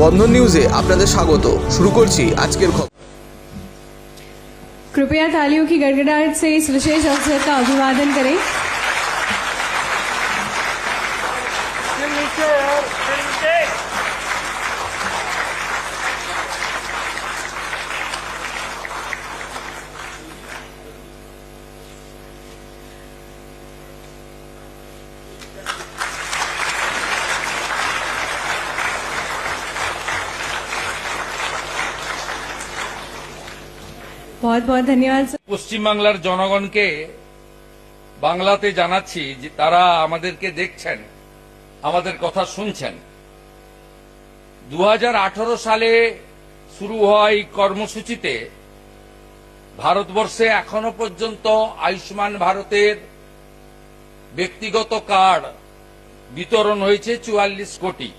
বন্ধন নিউজে আপনাদের স্বাগত। শুরু করছি আজকের খবর। कृपया तालियों की गड़गड़ाहट से इस विशेष अवसर का अभिवादन करें। बहुत बहुत धन्यवाद सर। পশ্চিমবাংলার জনগণকে বাংলাতে জানাচ্ছি যে তারা আমাদেরকে দেখছেন, আমাদের কথা শুনছেন। 2018 সালে শুরু হওয়া এই কর্মসূচিতে ভারতবর্ষে এখনো পর্যন্ত আয়ুষ্মান ভারতের ব্যক্তিগত কার্ড বিতরণ হয়েছে 44 কোটি।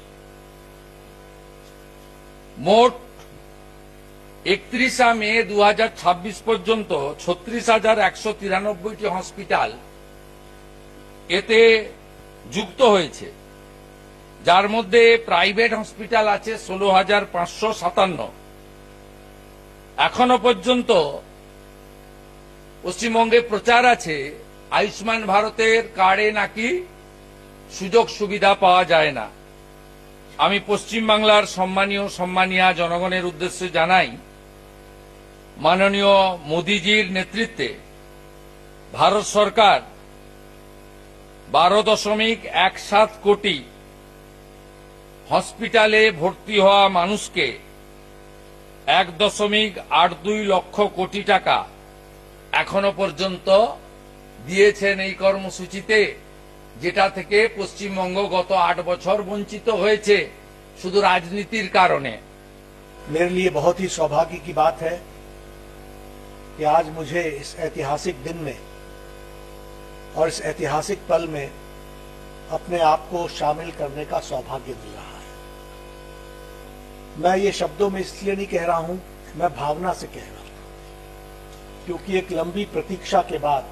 মোট 31 মে 2026 পর্যন্ত 36,193টি হসপিটাল এতে যুক্ত হয়েছে, যার মধ্যে প্রাইভেট হসপিটাল আছে 16,557। এখনো পর্যন্ত পশ্চিমবঙ্গে প্রচার আছে আয়ুষ্মান ভারতের কার্ডে নাকি সুযোগ সুবিধা পাওয়া যায় না। আমি পশ্চিমবাংলার সম্মানীয় জনগণের উদ্দেশ্যে জানাই, মাননীয় মোদিজির নেতৃত্বে ভারত সরকার 12.17 কোটি হসপিটালে ভর্তি হওয়া মানুষকে 1.82 লক্ষ কোটি টাকা এখনো পর্যন্ত দিয়েছেন এই কর্মসূচিতে, যেটা থেকে পশ্চিমবঙ্গ গত 8 বছর বঞ্চিত হয়েছে শুধু রাজনীতির কারণে। मेरे लिए बहुत ही सौभाग्य की बात है कि आज मुझे इस ऐतिहासिक दिन में और इस ऐतिहासिक पल में अपने आप को शामिल करने का सौभाग्य मिल रहा है। मैं ये शब्दों में इसलिए नहीं कह रहा हूं, मैं भावना से कह रहा हूं, क्योंकि एक लंबी प्रतीक्षा के बाद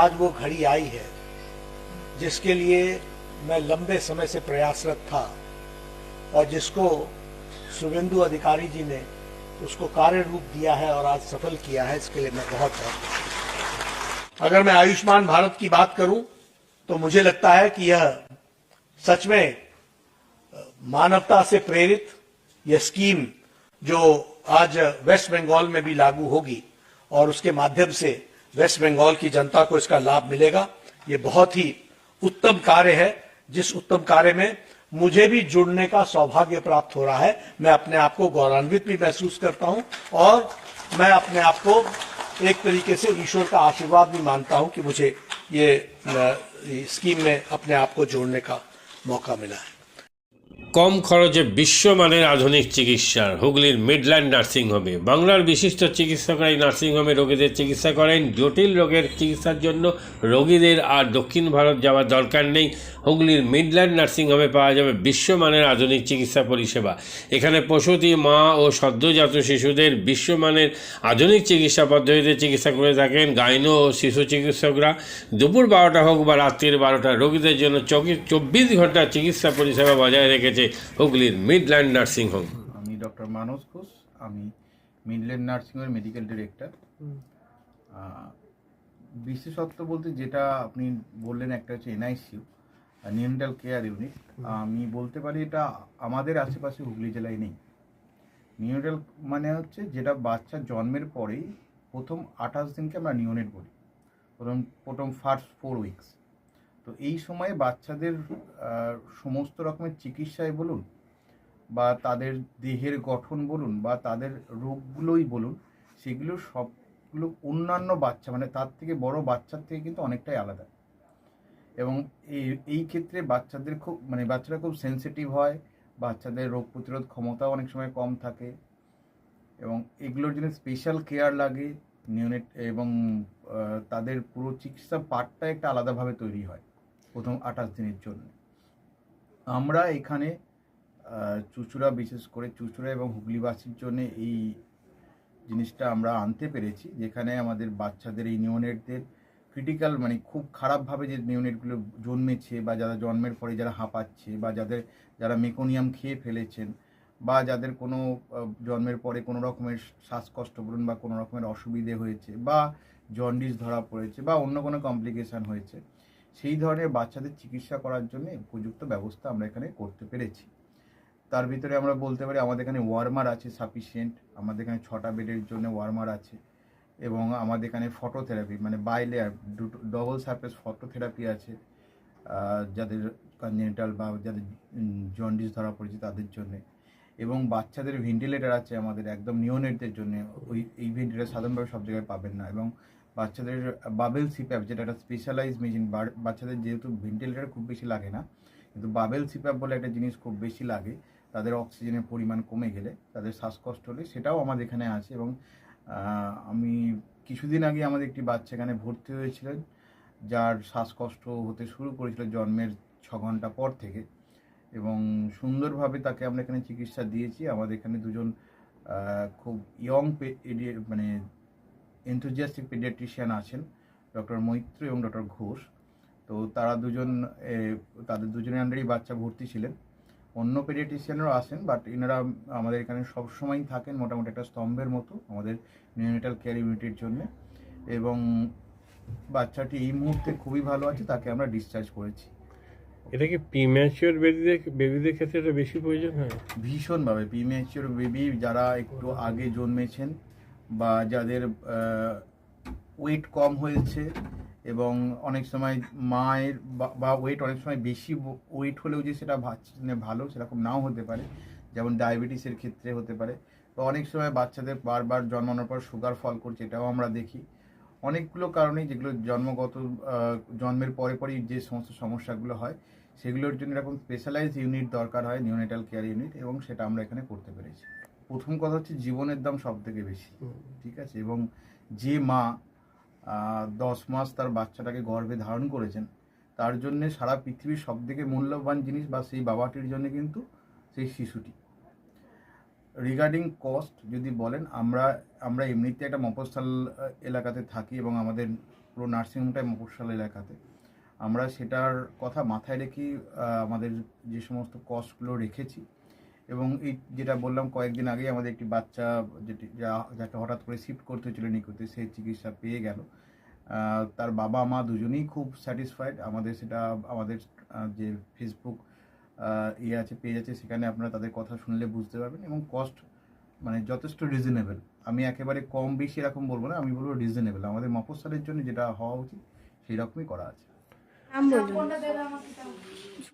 आज वो घड़ी आई है जिसके लिए मैं लंबे समय से प्रयासरत था और जिसको शुभेंदु अधिकारी जी ने उसको कार्य रूप दिया है और आज सफल किया है। इसके लिए मैं बहुत अगर मैं आयुष्मान भारत की बात करूं तो मुझे लगता है कि यह सच में मानवता से प्रेरित यह स्कीम जो आज वेस्ट बंगाल में भी लागू होगी और उसके माध्यम से वेस्ट बंगाल की जनता को इसका लाभ मिलेगा, ये बहुत ही उत्तम कार्य है, जिस उत्तम कार्य में मुझे भी जुड़ने का सौभाग्य प्राप्त हो रहा है। मैं अपने आप को गौरवान्वित भी महसूस करता हूं और मैं अपने आप को एक तरीके से ईश्वर का आशीर्वाद भी मानता हूं कि मुझे ये स्कीम में अपने आप को जोड़ने का मौका मिला है। কম খরচে বিশ্বমানের আধুনিক চিকিৎসার হুগলির মিডল্যান্ড নার্সিংহোমে বাংলার বিশিষ্ট চিকিৎসকরা এই নার্সিংহোমে রোগীদের চিকিৎসা করেন। জটিল রোগের চিকিৎসার জন্য রোগীদের আর দক্ষিণ ভারত যাওয়ার দরকার নেই। হুগলির মিডল্যান্ড নার্সিংহোমে পাওয়া যাবে বিশ্বমানের আধুনিক চিকিৎসা পরিষেবা। এখানে প্রসূতি মা ও সদ্যজাত শিশুদের বিশ্বমানের আধুনিক চিকিৎসা পদ্ধতিতে চিকিৎসা করে থাকেন গাইনো ও শিশু চিকিৎসকরা। দুপুর 12টা হোক বা রাত্রির 12টা, রোগীদের জন্য 24 ঘন্টা চিকিৎসা পরিষেবা বজায় রেখেছে হুগলির মিডল্যান্ড নার্সিং হোম। আমি ডক্টর মানস ঘোষ, আমি মিডল্যান্ড নার্সিং হোমের মেডিকেল ডিরেক্টর। বিশেষত্ব বলতে যেটা আপনি বললেন, একটা হচ্ছে এনআইসিইউ, নিউনেটাল কেয়ার ইউনিট। আমি বলতে পারি এটা আমাদের আশেপাশে হুগলি জেলায় নেই। নিউনেটাল মানে হচ্ছে যেটা বাচ্চা জন্মের পরেই প্রথম 28 দিনকে আমরা নিউনেট বলি, প্রথম ফার্স্ট 4 উইকস। তো এই সময়ে বাচ্চাদের সমস্ত রকমের চিকিৎসায় বলুন বা তাদের দেহের গঠন বলুন বা তাদের রোগগুলোই বলুন, সেগুলো সবগুলো অন্যান্য বাচ্চা মানে তার থেকে বড় বাচ্চার থেকে কিন্তু অনেকটাই আলাদা। এবং এই ক্ষেত্রে বাচ্চাদের বাচ্চারা খুব সেন্সিটিভ হয়, বাচ্চাদের রোগ প্রতিরোধ ক্ষমতাও অনেক সময় কম থাকে এবং এগুলোর জন্য স্পেশাল কেয়ার লাগে নিউনেট, এবং তাদের পুরো চিকিৎসা পার্টটা একটা আলাদাভাবে তৈরি হয় প্রথম 28 দিনের জন্য। আমরা এখানে চুঁচুড়া, বিশেষ করে চুঁচুড়া এবং হুগলিবাসীর জন্য এই জিনিসটা আমরা আনতে পেরেছি, যেখানে আমাদের বাচ্চাদের এই নিউনেটদের ক্রিটিক্যাল খুব খারাপভাবে যে নিউনেটগুলো জন্মেছে বা যারা জন্মের পরে যারা হাঁপাচ্ছে বা যারা মেকোনিয়াম খেয়ে ফেলেছেন বা যাদের কোনো জন্মের পরে কোনো রকমের শ্বাসকষ্ট বলুন বা কোনো রকমের অসুবিধে হয়েছে বা জন্ডিস ধরা পড়েছে বা অন্য কোনো কমপ্লিকেশান হয়েছে, সেই ধরনের বাচ্চাদের চিকিৎসা করার জন্য উপযুক্ত ব্যবস্থা আমরা এখানে করতে পেরেছি। তার ভিতরে আমরা বলতে পারি আমাদের এখানে ওয়ার্মার আছে সাফিসিয়েন্ট, আমাদের এখানে 6টা বেডের জন্য ওয়ার্মার আছে, এবং আমাদের এখানে ফটোথেরাপি মানে বাইলেয়ার ডবল সারফেস ফটোথেরাপি আছে যাদের কনজেনিটাল বা যাদের জন্ডিস ধরা পড়েছে তাদের জন্য, এবং বাচ্চাদের ভেন্টিলেটার আছে আমাদের একদম নিওনেটদের জন্য। এই ভেন্টিলেটার সাধারণভাবে সব জায়গায় পাবেন না, এবং বাচ্চাদের বাবেল সিপ্যাপ যেটা একটা স্পেশালাইজ মেশিন, বাচ্চাদের যেহেতু ভেন্টিলেটার খুব বেশি লাগে না, কিন্তু বাবেল সিপ্যাপ বলে একটা জিনিস খুব বেশি লাগে, তাদের অক্সিজেনের পরিমাণ কমে গেলে, তাদের শ্বাসকষ্ট হলে, সেটাও আমাদের এখানে আছে। এবং আমি কিছুদিন আগে আমাদের একটি বাচ্চা এখানে ভর্তি হয়েছিলেন যার শ্বাসকষ্ট হতে শুরু করেছিল জন্মের 6 ঘন্টা পর থেকে, এবং সুন্দরভাবে তাকে আমরা এখানে চিকিৎসা দিয়েছি। আমাদের এখানে দুজন খুব ইয়ং মানে এনথুজিয়াস্টিক পেডিয়াট্রিশিয়ান আছেন, ডক্টর মৈত্র এবং ডক্টর ঘোষ। তো তারা দুজন তাদের দুজনের আন্ডারেই বাচ্চা ভর্তি ছিলেন। অন্য পেডিয়াট্রিশিয়ানরাও আসেন, বাট এনারা আমাদের এখানে সবসময়ই থাকেন মোটামুটি একটা স্তম্ভের মতো আমাদের নিওনেটাল কেয়ার ইউনিটের জন্য। এবং বাচ্চাটি এই মুহূর্তে খুবই ভালো আছে, তাকে আমরা ডিসচার্জ করেছি। এটা কি প্রিম্যাচিওর বেবিদের ক্ষেত্রে এটা বেশি প্রয়োজন হয়? ভীষণভাবে প্রিম্যাচিওর বেবি যারা একটু আগে জন্মেছেন বা যাদের ওয়েট কম হয়েছে, এবং অনেক সময় মায়ের বা ওয়েট অনেক সময় বেশি ওয়েট হলেও যে সেটা ভালো সেরকম নাও হতে পারে, যেমন ডায়াবেটিসের ক্ষেত্রে হতে পারে, বা অনেক সময় বাচ্চাদের বারবার জন্মানোর পর সুগার ফল করছে, এটাও আমরা দেখি। অনেকগুলো কারণেই যেগুলো জন্মগত জন্মের পরে পরেই যে সমস্ত সমস্যাগুলো হয় সেগুলোর জন্য এরকম স্পেশালাইজড ইউনিট দরকার হয়, নিওনেটাল কেয়ার ইউনিট, এবং সেটা আমরা এখানে করতে পেরেছি। প্রথম কথা হচ্ছে জীবনের দাম সব থেকে বেশি, ঠিক আছে, এবং যে মা 10 মাস তার বাচ্চাটাকে গর্ভে ধারণ করেছেন, তার জন্য সারা পৃথিবীর সব থেকে মূল্যবান জিনিস বা সেই বাবাটির জন্য কিন্তু সেই শিশুটি। রিগার্ডিং কস্ট যদি বলেন, আমরা এমনিতে একটা মফস্বল এলাকাতে থাকি এবং আমাদের পুরো নার্সিংহোমটাই মফস্বল এলাকাতে। আমরা সেটার কথা মাথায় রেখেই আমাদের যে সমস্ত কস্টগুলো রেখেছি। এবং এই যেটা বললাম কয়েকদিন আগেই আমাদের একটি বাচ্চা যাকে হঠাৎ করে শিফট করতে হয়েছিল নিকুতে, সেই চিকিৎসা পেয়ে গেল। তার বাবা মা দুজনেই খুব স্যাটিসফাইড। আমাদের সেটা আমাদের যে ফেসবুক আছে, পেজ আছে, সেখানে আপনারা তাদের কথা শুনলে বুঝতে পারবেন। এবং কস্ট মানে যথেষ্ট রিজনেবল, আমি একেবারে কম বেশি এরকম বলবো না, আমি বলবো রিজনেবল। আমাদের মফস্বলের জন্য যেটা হওয়া উচিত সেই রকমই করা আছে। নাম বলুন।